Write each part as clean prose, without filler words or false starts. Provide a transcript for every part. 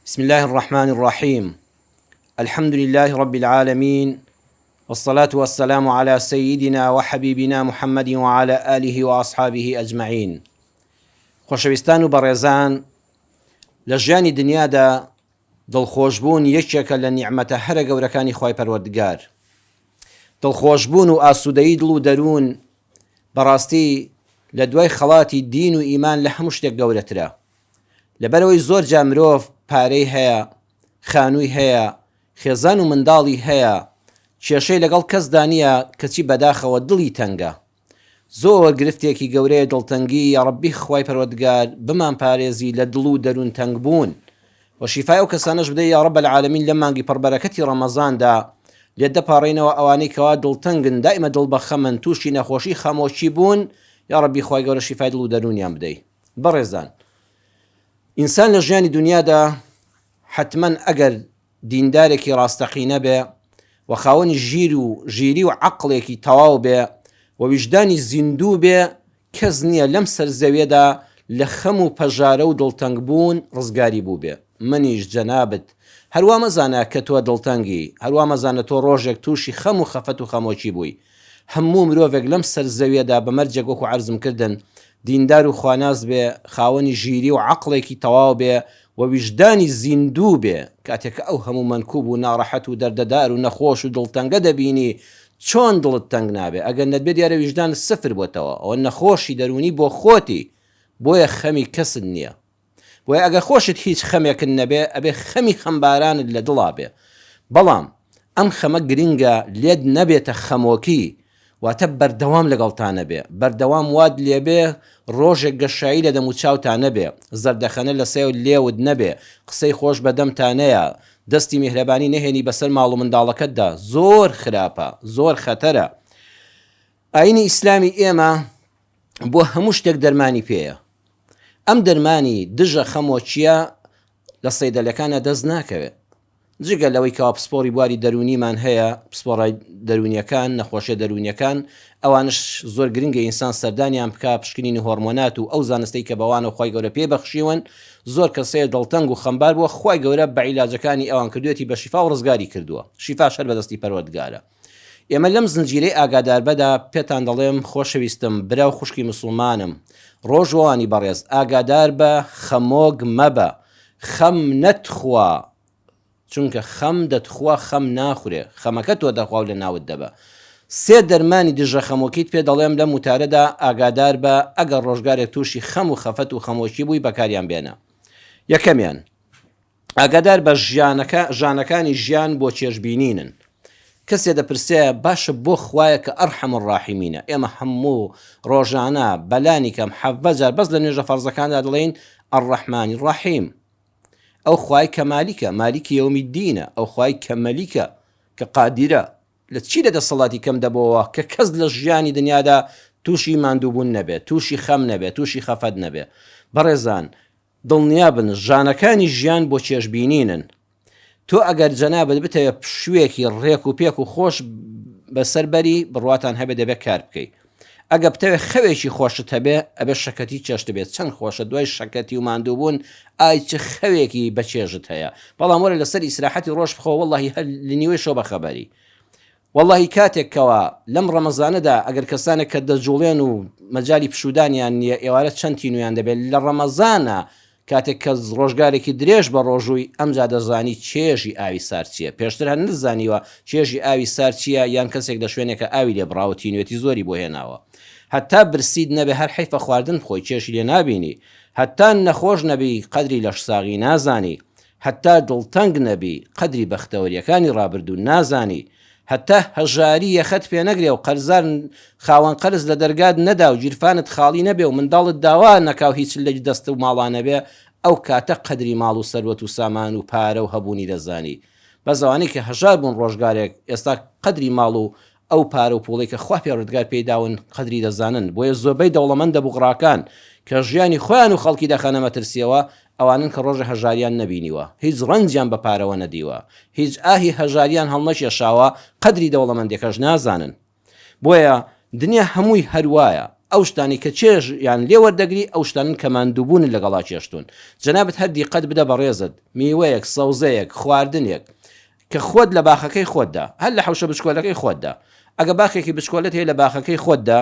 بسم الله الرحمن الرحيم. الحمد لله رب العالمين، والصلاة والسلام على سيدنا وحبيبنا محمد وعلى آله وأصحابه أجمعين. خۆشەویستان و بەڕێزان، لە ژیانی دنیادا دڵخۆشبوون یەکێکە لە نیعمەتە هەرە گەورەکانی خوای پەروەردگار. دڵخۆشبوون و ئاسوودەیی دڵ و دەروون بەڕاستی لە دوای خەڵاتی دین و ئیمان لە هەموو شتێک گەورەترە. لەبەرەوەی زۆر جا مرۆڤ پارەی هەیە، خانووی هەیە، خێزان و منداڵی هەیە، کێشەی لەگەڵ کەسدا نییە کەچی بەداخەوە دڵی تەنگە. زۆر گرفتێکی گەورەیە دڵتەنگی. یا ڕەبی خوای پەروەردگار بمان پارێزی لە دڵ و دەروون تەنگ بوون و شیفای ئەو کەسانەش بدەی یا ڕەب العالەمین لە مانگی پڕبەرەکەتی ڕەمەزاندا لێ دەپاڕێنەوە ئەوانەی کەوا دڵتەنگن، دائیمە دڵ بەخەمن، تووشی نەخۆشی خەمۆکی بوون. یا ڕەبی خوای گەورە شیفای دڵ و دەروونیان بدەی. بەڕێزان، ئینسان لە ژیانی دنیادا حتمەن ئەگەر دیندارێکی ڕاستەقینە بێ و خاوەنی ژیری و عەقڵێکی تەواو بێ و ویژدانی زیندوو بێ، کەس نییە لەم سەرزەویەدا لە خەم و پەژارە و دڵتەنگبوون ڕزگاری بوو بێ. منیش جەنابت هەروە مەزانە کە تۆ دڵتەنگی، هەروە مەزانە تۆ ڕۆژێک تووشی خەم و خەفەت و خەمۆکی بووی. هەموو مرۆڤێک لەم سەرزەویەدا بەمەرجێک وەکو عەرزم کردن دیندار و خواناز بێ، خاوەنی ژیری و عەقڵێکی تەواو بێ و ویژدانی زیندوو بێ. کاتێک ئەو هەموو مەنکوب و ناڕەحەت و دەردەدار و نەخۆش و دڵتەنگە دەبینی، چۆن دڵت تەنگ نابێ؟ ئەگەر نەتبێت دیارە ویژدان سفر بۆتەوە، ئەوە نەخۆشی دەرونی بۆ خۆتی، بۆیە خەمی کەسد نییە. بۆیە ئەگەر خۆشت هیچ خەمێکن نەبێ، ئەبێ خەمی خەمبارانت لە دڵا بێ. بەڵام ئەم خەمە گرنگە لێت نەبێتە خەمۆکی، واتە بەردەوام لەگەڵتانە بێ، بەردەوام واد لێبێ، ڕۆژێک گەشایی لە دەم و چاوتانە بێ، زەردەخەنە لە سێو لێود نەبێ، قسەی خۆش بەدەمتانەیە، دەستی میهرەبانی نەهێنی بەسەر ماڵ و منداڵەکەتدا. زۆر خراپە، زۆر خەتەرە. ئاینی ئیسلامی ئێمە بۆ هەموو شتێک دەرمانی پێیە. ئەم دەرمانی دژە خەمۆچیە لە سەیدەلەکانە دەست ناکەوێت، جگە لەوەی کەوا پسپۆری بواری دەرونیمان هەیە، پسپۆڕای دەرونیەکان، نەخۆشیە دەرونیەکان، ئەوانش زۆر گرنگە ئینسان سەردانیان بکە، پشکنینی هۆرمۆنات و ئەو زانستەی کە بەوانە خوای گەورە پێبەخشیون. زۆر کەسەیە دڵتەنگ و خەمبار بووە، خوای گەورە بە عیلاجەکانی ئەوان کردوێتی بە شیفا و ڕزگاری کردووە. شیفا شەر بەدەستی پەروەردگارە. ئێمە لەم زنجیرەی ئاگاداربەدا پێتان دەڵێم خۆشەویستم، براو خوشکی مسلمانم، ڕۆژوانی بەڕێز، ئاگادار بە خەمۆگ مەبە، خەم نەتخوا، چونکە خەم دەتخوا خەم ناخورێ، خەمەکە تۆ دەخوا و لە ناوت دەبە. سێ دەرمانی دژە خەمۆکیت پێ دەڵێم لە متارەدا ئاگادار بە، ئەگەر ڕۆژگارێک تووشی خەم و خەفەت و خەمۆکی بووی بەکاریان بێنە. یەکەمیان ئاگادار بە ژانەکانی ژیان بۆ چێژبینینن. کەسێ دەپرسێ باشە بۆ خوایە کە ئەرحەم الراحیمینە، ئێمە هەموو ڕۆژانە بەلانی کەم حەڤە جار بەس لە نوێژە فەرزەکاندا دەڵێن ئەرڕەحمانی ڕەحیم. ئەو خوای کە مالیکە، مالیکی یەومی دینە، ئەو خوای کە مەلیکە، کە قادیرە. لە چی دەسەڵاتی کەم دەبەوە کە کەس لە ژیانی دنیادا تووشی ماندووبوون نەبێت، تووشی خەم نەبێت، تووشی خەفەت نەبێت. بەڕێزان، دڵنیا بن ژانەکانی ژیان بۆ چێژبینینن. تۆ ئەگەر جەنابەت بتەوێت شوێکی ڕێک و پێک و خۆش بەسەربەری بڕواتان هەبێ دەبێت کار بکەیت. ئەگە بتەوێت خەوێکی خۆشت هەبێ، ئەبێ شەکەتی چێشت بێت. چەند خۆشە دوای شەکەتی و ماندووبوون ئای چ خەوێکی بەچێژت هەیە. بەڵام وەرە لەسەر ئیسراحەتی ڕۆژ بخۆ، وەڵڵاهی هەر لە نیوەی شۆ بەخەبەری. وەڵڵاهی کاتێکەوە لەم ڕەمەزانەدا ئەگەر کەسانێک کە دەجوڵێن و مەجای پشودانیان نییە، ئێوارە چەند تینویان دەبێت لە ڕەمەزانە، کاتێک کە ڕۆژگارێکی درێژ بە ڕۆژووی ئەمجا دەزانی چێژی ئاوی سار چییە. پێشتر هەر نزانیوە چێژی ئاوی سار چییە، یان کەسێک لە شوێنێکە ئاوی لێ بڕاوە تینوێتی زۆری بۆ هێناوە. هەتا برسید نەبێ هەر حیفە خواردن بخۆی، چێشی لێ نابینی. هەتا نەخۆش نەبی قەدری لەش ساغی نازانی. هەتا دڵتەنگ نەبی قەدری بەختەوەریەکانی ڕابردوو نازانی. هەتا هەژاری یەخەت پێ نەگرێ و قەرزار خاوەن قەرز لە دەرگات نەدا و گیرفانت خاڵی نەبێ و منداڵت داوا نەکاو هیچ لە دەست و ماڵانە بێ، ئەو کاتە قەدری ماڵ و سەروەت و سامان و پارە و هەبوونی دەزانی. بەزەوانەی کە هەژار بوون ڕۆژگارێک، ئێستا قەدری ماڵ و ئەو پارە و پوڵی کە خوا پێڕودگار پێداون قەدری دەزانن. بۆیە زۆربەی دەوڵەمەندە بوغڕاکان کە ژیانی خۆیان و خەڵکی دەخەنە مەترسیەوە، ئەوانن کە ڕۆژە هەژاریان نەبینیوە، هیچ ڕەنجیان بە پارەوە نەدیوە، هیچ ئاهی هەژاریان هەڵنەکێشاوە، قەدری دەوڵەمەندێکەش نازانن. بۆیە دنیا هەمووی هەروایە، ئەو شتانی کە چێژ یان لێوەردەگری ئەو شتانن کە ماندووبوون لەگەڵا چێشتون. جەنابەت هەردی قەت بدە بەڕێزت میوەیەک سەوزەیەک خواردنێک کە خۆت لە باخەکەی خۆتدا هەر لە حوشە بچکۆلەکەی خۆتدا ئەگە باخێکی بچکۆلت هەیە لە باخەکەی خۆتدا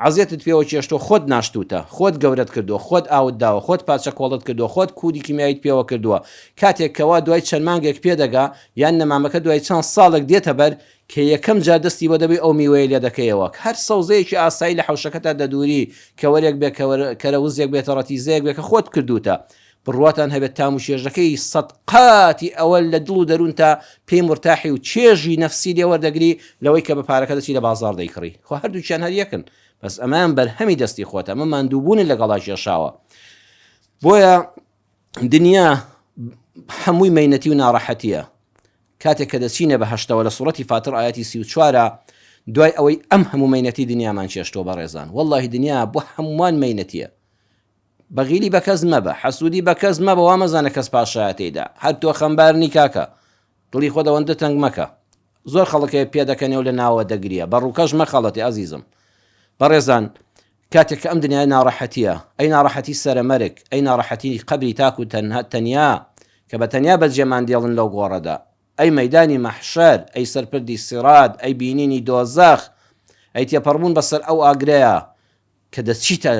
عزیەتت پێوە چێشتۆ خۆت ناشتوتە خۆت گەورەت کردووە خۆت ئاوت داوە خۆت پاچە کۆڵت کردووە خۆت کوودی کیمیایت پێوە کردووە کاتێک کەوا دوای چەند مانگێک پێدەگا یان نەمامەکە دوای چەند ساڵێک دێتە بەر کە یەکەم جار دەستی بۆ دەبێ ئەو میوەیە لێ دەکەیەوە هەر سەوزەیەکی ئاسایی لە حوشەکەتا دەدووری کەوەرێک بێ کەرەوزێک بێتە ڕەتیزەیەک بێ کە خۆت کردوتە بڕواتان هەبێت تام و چێژەکەی سەدقاتی ئەوە لە دڵ و دەروون تا پێی مرتاحی و چێژی نەفسی لێوەردەگری لەوەی کە بە پارەکە دەچی لە بازار دەیکڕی خۆ هەردووچیان هەر یەکن بەس ئەمان بەرهەمی دەستی خۆتە ئەمە ماندووبوون لەگەڵا کێشاوە بۆیە دنیا هەمووی مەینەتی و ناڕەحەتیە کاتێک کە دەچینە بەهەشتەوە لە سوڕەتی فاتر ئاەتی 34 دوای ئەوەی ئەم هەموو مەینەتی دنیامان چێشتۆ بەڕێزان وەڵڵاهی دنیا بۆ هەمووان مەینەتیە بەغیلی بە کەس مەبە حەسوودی بە کەس مەبە وا مەزانە کەس پاشایەتێدا هەر تۆ خەمبارنی کاکە دڵی خۆ دەوەندە تەنگ مەکە زۆر خەڵکێ پێ دەکەنێ و لە ناوە دەگریە بەڕووکەش مەخەڵەتی ئازیزم بەڕێزان کاتێک کە ئەم دنیای ناڕەحەتیە ئەی ناڕەحەتی سەرەمەرگ ئەی ناڕەحەتی قەبری تاک و تەنیا کە بە تەنیا بەجێمان دێڵن لەو گۆڕەدا ئەی مەیدانی مەحشەر ئەی سەرپردی سیراد ئەی بینینی دۆزەخ ئەی تێپەڕبوون بەسەر ئەو ئاگرەیە کە دەچیتە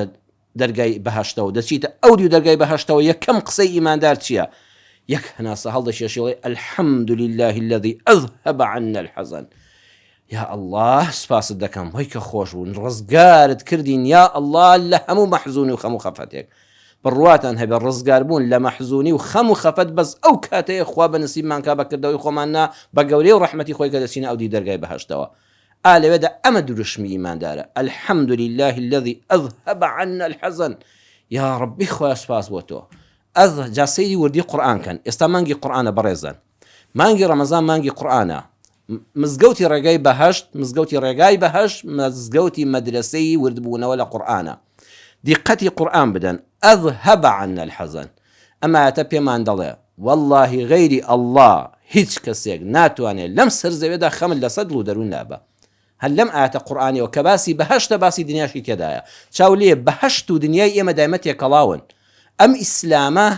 دەرگای بەهەشتەوە دەچیتە ئەودی و دەرگای بەهەشتەوە یەکەم قسەی ئیماندار چییە یەک هەناسە هەڵدەشێشیڵێ الحەمد لله الذي أذهب عنا الحزن یا الله سپاست دەکەم هۆی کە خۆش بوون ڕزگارت کردین یا الله لە هەموو مەحزونی و خەم و خەفەتێک بڕواتان هەبێ ڕزگار بوون لە مەحزونی و خەم و خەفەت بەس ئەو کاتەیە خوا بە نسیبمان کا بەکردەوەی خۆماننا بە گەورەی و ڕەحمەتی خۆی کە دەچینە ئەودی دەرگای بەهەشتەوە ئالەوێدا ئەمە دروشمی ئیماندارە الحەمد لله الذي أذهب عنا الحزن یا ربی خۆی سپاس بۆ تۆ جا سەیری وردی قورئان کەن ئێستا مانگی قورئانە بەڕێزان مانگی ڕەمەزان مانگی قورئانە مزگەوتی ڕێگای بەهەشت مزگەوتی ڕێگای بەهەشت مزگەوتی مەدرسەی وردبوونەوە لە قورئانە دیقەتی قورئان بدەن أذهب عنا الحزن ئەمایەتە پێمان دەڵێ والله غەیری الله هیچ کەسێک ناتوانێت لەم سەر زەوێدا خەمت لەسەر دڵ و دەروون نابە هەر لەم ئاەتە قورئانیەوە کە باسی بەهەشتە باسی دنیاشی تێدایە چاو لێ بەهەشت و دنیای ئێمە دایمە تێکەڵاون ئەم ئیسلامە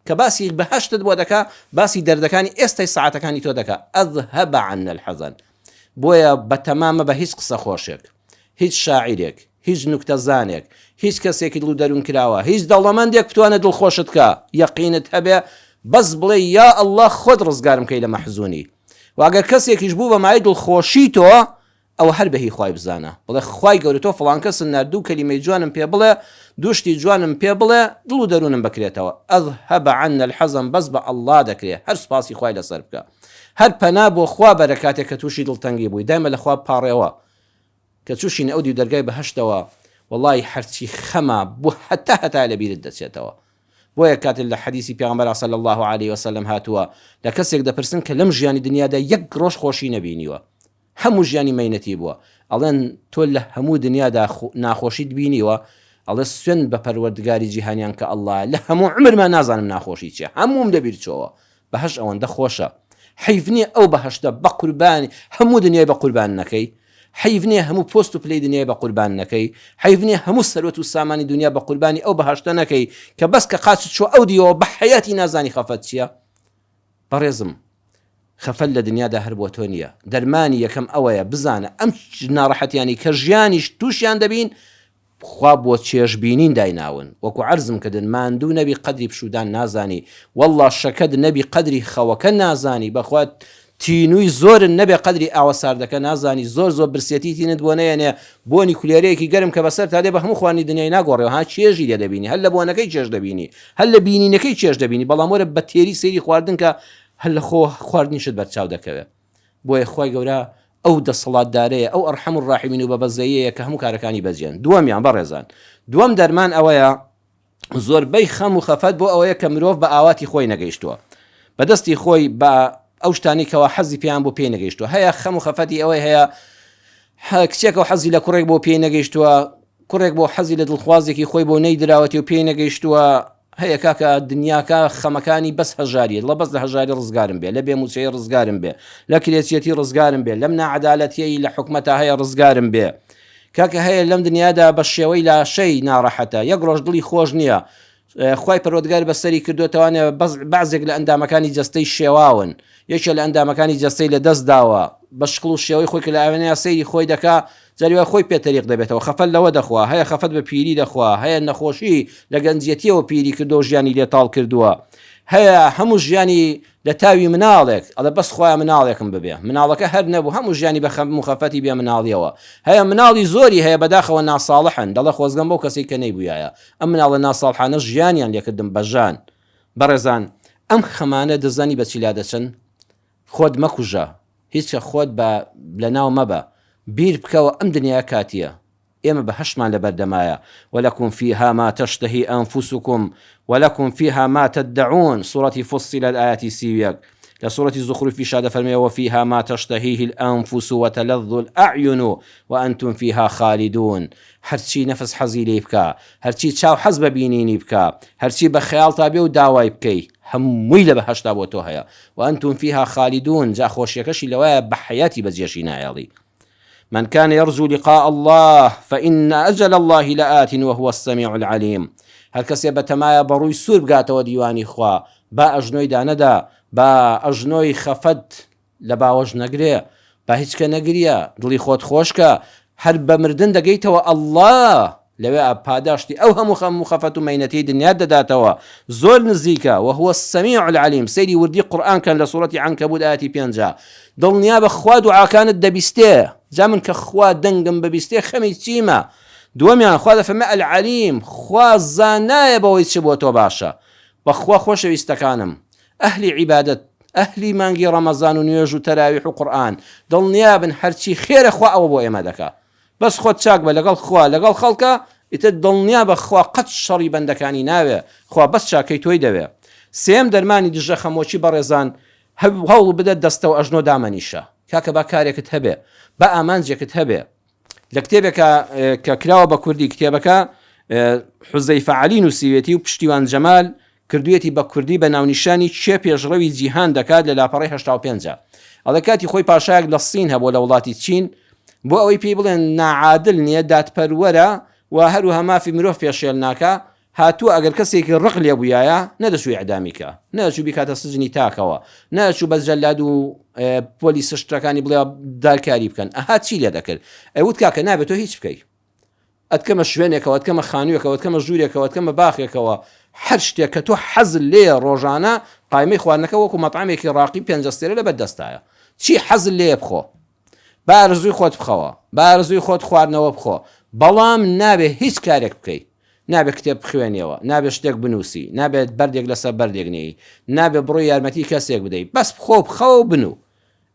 کە باسی بەهەشتت بۆ دەکا باسی دەردەکانی ئێستای ساعاتەکانی تۆ دەکا أذهب عنا الحزن بۆیە بە تەمامە بە هیچ قسە خۆشێک هیچ شاعیرێک هیچ نوکتەزانێک هیچ کەسێکی دڵ و دەروون کراوە هیچ دەوڵەمەندێک بتوانێت دڵخۆشت کە یەقینت هەبێ بەس بڵێ یا الله خۆت ڕزگارم کەی لە مەحزونی واگەر کەسێکیش بوو بە مای دڵخۆشی تۆ ئەو هەر بەهی خوای بزانە بڵێ خوای گەورە تۆ فڵان کەسن نردوو کەلیمەی جوانم پێ بڵێ دوشتی جوانم پێ بڵێ دڵ و دەروونم بکرێتەوە أذهب عنا الحزن بەس بە الله دەکرێت هەر سوپاسی خوای لەسەر بکە هەر پەنا بۆ خوا بەرە کاتێک کە تووشی دڵتەنگی بووی دایمە لە خوا پاڕێەوە کە تووشین ئەودی و دەرگای بەهەشتەوە وەڵی هەرچی خەمە بۆ هەتا لەبیرت دەچێتەوە بۆیە کاتێک لە حەدیسی پێغەمبەر صلی الله عليه وسلم هاتووە لە کەسێک دەپرسن کە لەم ژیانی دنیادا یەک ڕۆژ خۆشی نەبینیوە هەموو ژیانی مەینەتی بووە ئەڵێن تۆ لە هەموو دنیادا ناخۆشیت بینیوە ئەڵێ سوێن بە پەروەردگاری جیهانیان کە الله لە هەموو عمرمان نازانم ناخۆشی چیە هەمووم لەبیر چۆوە بەهەش ئەوەندە خۆشە حیف نییە ئەو بەهەشتە بە قوربانی هەموو دنیای بە قوربان نەکەی حیف نییە هەموو پۆست و پلەی دنیای بە قوربان نەکەی حیف نییە هەموو سەرۆت و سامانی دنیا بە قوربانی ئەو بەهەشتە نەکەی کە بەس کە قاچت چۆ ئەو دیەوە بە حەیاتی نازانی خەفەت چییە بەڕێزم خەفەت لە دنیادا هەر بۆ تۆ نییە دەرمانی یەکەم ئەوەیە بزانە ئەم ناڕەحەتیانی کە ژیانیش تووشیان دەبین خوا بۆ چێژبینین دایناون وەکو عەرزم کردن ماندوو نەبی قەدری پشودان نازانی والله شەکەت نەبی قەدری خەوەکە نازانی بەخوات تینووی زۆرن نەبێ قەدری ئاوە ساردەکە نازانی زۆر برسێتی تینت بۆ نەیەنێ بۆنی کولێرەیەکی گەرم کە بەسەر تا دێ بە هەموو خوانی دنیای ناگۆڕێەوە ها چێژی لێ دەبینی هەر لە بۆنەکەی چێژ دەبینی هەر لە بینینەکەی چێژ دەبینی بەڵام وەرە بە تێری سەیری خواردن کە هەر لە خۆ خواردنیشت بەرچاو دەکەوێت بۆیە خوای گەورە ئەو دەسەڵاتدارەیە ئەو ئەرحەم الراحیمین و بەبەزەیەیە کە هەموو کارەکانی بەجێن دووەمیان بەڕێزان دووەم دەرمان ئەوەیە زۆربەی خەم و خەفەت بۆ ئەوەیە کە مرۆڤ بە ئاواتی خۆی نەگەیشتووە بەدەستی خۆی بە ئەو شتانی کەەوە حەزی پێیان بۆ پێی نەگەیشتووە هەیە خەم و خەفەتی ئەوەی هەیە کچێکەوە حەزی لە کوڕێک بۆ پێی نەگەیشتووە کوڕێک بۆ حەزی لە دڵخوازێکی خۆی بۆ نەیدراوەتی و پێی نەگەیشتووە هەیە کاکە دنیاکە خەمەکانی بەس هەژاریت لە بەس لە هەژاری ڕزگارم بێ لە بێ موچەی ڕزگارم بێ لە کرێچێتی ڕزگارم بێ لەم نەعەدالەتیەی لە حکومەتە هەیە ڕزگارم بێ کاکە هەیە لەم دنیادا بە شێوەی لاشەی ناڕەحەتە، یەک ڕۆژ دڵی خۆش نییە، خی پەروەردگار بەسەری کردوتەوانێ بەعزێک لە ئەندامەکانی جەستەی شێواون، یەکێ لە ئەندامەکانی جەستەی لە دەست داوە بە شقڵ و شێوەی خۆی کە لە ئاوێنەیە سەیری خۆی دەکا، جاریوە خۆی پێتەریق دەبێتەوە، خەفەت لەوە دەخوا، هەیە خەفەت بە پیری دەخوا، هەیە نەخۆشی لە گەنجەتیەوە پیری کردو ژیانی لێتاڵ کردووە، هەیە هەموو ژیانی لە تاوی مناڵێک ئەڵە بەس خۆیان مناڵێکم ببێ، مناڵەکە هەر نەبوو هەموو ژیانی بە مخەفەتی بێ مناڵیەوە، هەیە مناڵی زۆری هەیە بەداخەوە ناساڵحن، دەڵە خۆزگەم بۆ کەسی کە نەیبووایە، ئەم مناڵە ناساڵحانە ژیانیان لێکردم بەژان. بەڕێزان ئەم خەمانە دەزانی بەچی لا دەچن؟ خۆت مەکوژە، هیچکە خۆت لە ناو مەبە، بیر بکەوە ئەم دنیا کاتیە، ئێمە بە هەشمان لە بەردەمایە، وەلەکم فیها ما تشتهی ئەنفوسکم ولكم فيها ما تدعون سورة فصلت آيات سيويك لسورة الزخرف شاد فرمي وفيها ما تشتهيه الأنفس وتلذ الأعين وأنتم فيها خالدون. هرچی نفس حەزی لێ بکە، هەرچی چاو حەز بە بینینی بکە، هەرچی بە خەیاڵ تابێ و داوای بکەی، هەمووی لە بەهەشتا بۆ تۆ هەیە. وأنتم فيها خالدون، جا خۆشیەکەشی لەوایە بە حەیاتی بەجێشی نایەڵی. من كان يرجو لقاء الله فإن أجل الله لآت وهو السميع العليم. هەر کەسێ بەتەمایە بەڕووی سوور بگاتەوە دیوانی خوا، با ئەژنۆی دانەدا، با ئەژنۆی خەفەت لە باوەژ نەگرێ، با هیچکە نەگریە، دڵی خۆت خۆشکە، هەر بە مردن دەگەیتەوە ئەڵڵا لەوێ پاداشتی ئەو هەموو خەفەت و مەینەتی دنیا دەداتەوە، زۆر نزیکە. وهو السميع العليم. سەیری وردی قورئان کەن لە سوورەتی عنکەبوت ئاەتی 5 دڵنیا بە خوا دوعاکانت دەبیستێ، جا من کە خوا دەنگم ببیستێ خەمی چیمە؟ دووەمیان خوا دەفەرمێ العەلیم، خوا زانایە بەوەی چ بۆ تۆ باشە. بەخوا خۆشەویستەکانم، ئەهلی عیبادەت، ئەهلی مانگی ڕەمەزان و نوێژ و تەراویح و قورئان، دڵنیا بن هەرچی خێرە خوا ئەوە بۆ ئێمە دەکا، بەس خۆت چاک بە لەگەڵ خوا لەگەڵ خەڵکە، ئیتر دڵنیا بە خوا قەت شەڕی بەندەکانی ناوێ، خوا بەس چاکەی تۆی دەوێ. سێم دەرمانی دژە خەمۆکی بەڕێزان، هەوڵ بدە دەستەوە ئەژنۆ دامەنیشە، کاکە با کارێکت هەبێ، با ئامانجێکت هەبێ. لە کتێبێکە کە کراوە بە کوردی، کتێبەکە حوزەیفە عەلی نووسیوێتی و پشتیوان جەمال کردوێتی بە کوردی بە ناونیشانی چێ پێشڕەوی جیهان دەکات لە لاپەڕی 85. ئەڵە کاتی خۆی پاشایەک لە سین هەبوو لە وڵاتی چین، بۆ ئەوەی پێی بڵێن ناعادل نییە، دادپەروەرە و هەروەها مافی مرۆڤ پێشێل ناکە، هاتووە ئەگەر کەسێکی ڕق لێ بووایە نەدەچووی ئەعدامیکە، نەدەچوو بیکاتە سجنی تاکەوە، نەدەچوو بە جەلاد و پۆلیس شتەکانی بڵێ دارکاری بکەن. ئەها چی لێ دەکرد؟ ئەوت کاکە نابێت تۆ هیچ بکەی، ئەتکەمە شوێنێکەوە، ئەتکەمە خانوویەکەوە، ئەتکەمە ژوورێکەوە، ئەتکەمە باخێکەوە، هەر شتێک کە تۆ حەزت لێ ڕۆژانە قایمەی خواردنەکە وەکو مەطعەمێکی ڕاقی 5 ستێرە لە بەردەستایە، چی حەزت لێ بخۆ، با ئارزووی خۆت بخەوە، با ئارزووی خۆت خواردنەوە بخۆ، بەڵام نابێ هیچ کارێک بکەی، نابێت کتێب بخوێنیەوە، نابێت شتێک بنووسی، نابێت بەردێک لەسەر بەردێک نێی، نابێت بڕۆی یارمەتی کەسێک بدەیت، بەس بخۆ بخەوە بنوو.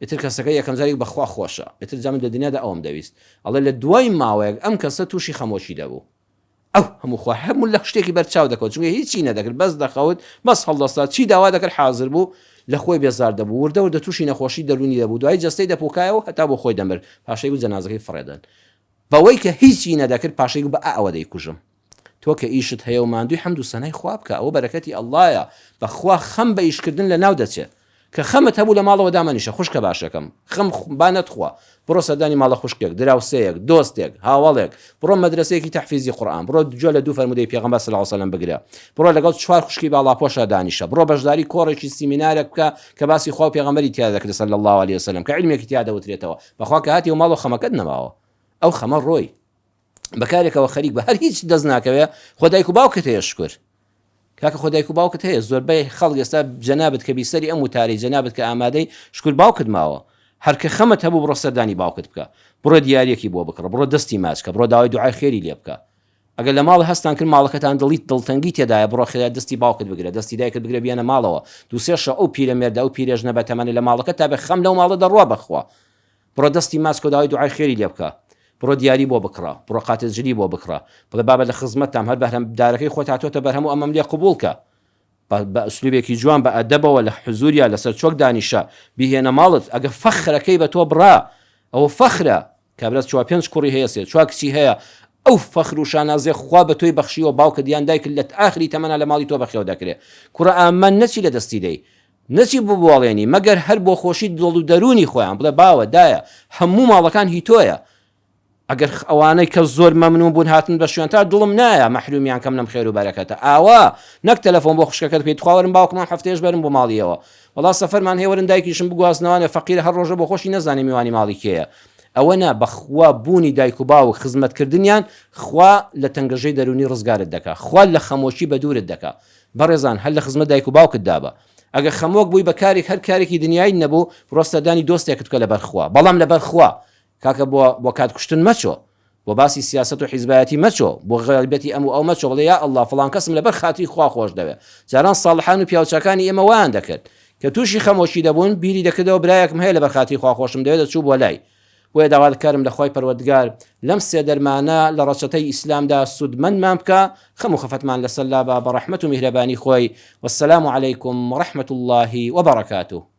ئیتر کەسەکە یەکەم جاری بەخوا خۆشە، ئیتر جا من لە دنیادا ئەوم دەویست. ئەڵێ لە دوای ماوەیەک ئەم کەسە تووشی خەمۆشی دەبوو، ئەو هەموو لە شتێکی بەرچاو دەکەوت، چونکە هیچی نەدەکرد، بەس دەخەوت، بەس هەڵدەستا، چی داوا دەکرد حاضر بوو، لە خۆی بێزار دەبوو، وردە تووشی نەخۆشی دەرونی دەبوو، دوای جەستەی دەپۆکایەوە هەتا بۆ خۆی دەمر، پاشەی بوو جەنازەکەی فڕێدەن. بەوەی کە هیچی نەدەکرد پاشەی بوو بە ئەوە دەیکوژم. تۆ کە ئیشت هەیە و ماندووی حەمد و سەنای خوا بکە، ئەوە بەرەکەتی ئەڵڵایە، بەخوا خەم بە ئیشکردن لە ناو دەچێت، کە خەمت هەبوو لە ماڵەوە دامەنیشە، خوشکە باشەکەم، خەم با نەتخوا، بڕۆ سەردانی ماڵە خوشکێک، دراوسەیەک، دۆستێک، هاوڵێک، بڕۆ مەدرسەیەکی تەحفیزی قورئان، بڕۆ جۆ لە 2 فەرمودەی پێغەمبەر صلی الله علیه و سلم بگرە، بڕۆ لەگەڵ 4 خوشکی باڵاپۆشە دانیشە، بڕۆ بەشداری کۆڕێکی سیمینارێک بکە کە باسی خوا و پێغەمبەری تیا دەکرێت صلی الله علیه و سلم، کە عیلمێکی تیا دەوترێتەوە، بەخوا کە هاتی و ماڵ و خەمەکەت نەماوە، ئەو خەمە ڕۆی بەکارێکەوە خەریک بە، هەر هیچ دەست ناکەوێ، خۆ دایک و باوکت هەیە شکر، کاکە خۆ دایک و باوکت هەیە، زۆربەی خەڵک ئێستا جەنابەت کە بیسەری ئەم وتارەی، جەنابەت کە ئامادەی شکر باوکت ماوە، هەر کە خەمت هەبوو بڕۆ سەردانی باوکت بکە، بڕۆ دیارەکی بۆ بکڕە، بڕۆ دەستی ماچکە، بڕۆ داوای دوعای خێری لێ بکە. ئەگەر لە ماڵ هەستان کرد ماڵەکەتان دڵیت دڵتەنگی تێدایە، بڕۆ خێرا دەستی باوکت بگرە، دەستی دایکت بگرە بیانە ماڵەوە، دووسێ شە ئەو پیرەمێردە ئەو پیرێژنە بەتەمەنە لە ماڵەکە تا بە خەم لەو ماڵە دەڕوا بەخوا، بڕۆ دەستی ماچکە و داوای دوعای خێری لێ بکە، بڕۆ دیاری بۆ بکڕە، بڕۆ قاتیلجلی بۆ بکڕە، بڵێ بابە لە خزمەتتام، هەر بەهرەم دارەکەی خۆت هاتۆتە بەرهەم و ئەمەم لێ قبوڵکە، بە ئوسلوبێکی جوان بە ئەدەبەوە لە حزوریا لەسەر چۆک دانیشە، بیهێنە ماڵت، ئەگە فەخرەکەی بە تۆ بڕا، ئەوە فەخرە، کابرا 4-5 کوڕی هەیە، 4 کچی هەیە، ئەو فەخر و شانازێ خوا بە تۆی بەخشیوە، باوکە دیان دایک لە ئاخری تەمەنا لە ماڵی تۆ بەخێو دەکرێت، کوڕە ئامان نەچی لە دەستی دەی، نەچی ببوڵێنی مەگەر هەر بۆ خۆشی دڵ و دەرونی خۆیان، بڵێ باوە دایە هەموو ماڵەکان هی تۆیە، ئەگەر ئەوانەی کە زۆر مەمنون بوون هاتن بە شوێن تا دڵم نایە مەحرومیان کەم لەم خێر و بەرەکەتە ئاوا نەک تەلەفۆن بۆ خوشکەکەت پێی خاوەرم باوکمان هەفتەیەش بەرم بۆ ماڵیەوە وەڵا سەفەرمان هێوەرن دایکیشم بگوازنەوەە فەقیرە هەر ڕۆژە بۆ خۆشی نەزانانی میوانی ماڵی کێیە ئەوە نا بەخوا بوونی دایک و باوک خزمەتکردنیان خوا لە تەنگەژەی دەرونی ڕزگارت دەکات خوا لە خەمۆشی بە دوورت دەکات بەڕێزان هەر لە خزمەت دایک و باوکت دابە ئەگەر خەمۆک بووی بە کارێک هەر کارێکی دنیای نەبوو ڕۆستەدانی دۆستێکت کە لەبەر خوا بەڵام لەبەر خوا کاکە بۆ کات کوشتن مەچۆ بۆ باسی سیاست و حیزبایەتی مەچۆ بۆ غەیبەتی ئەم و ئەو مەچۆ بڵێ یا ئەڵڵا فڵان کەسم لەبەر خاتی خوا خۆش دەوێت جاران ساڵحان و پیاوچەکانی ئێمە وایان دەکرد کە تووشی خەمۆشی دەبوون بیری دەکردەوە برایەکم هەیە لەبەر خاتی خوا خۆشم دەوێت دەچوو بۆ لای بۆیە داواتکارم لە خۆی پەروەردگار لەم سێ دەرمانە لە ڕەچەتەی ئیسلامدا سودمەندمان بکە خەم و خەفەتمان لەسەر لا بە ڕەحمەت و میهرەبانی خۆی وەسەلام عەلەیکم وەڕەحمەت الله وبەڕەکاتوه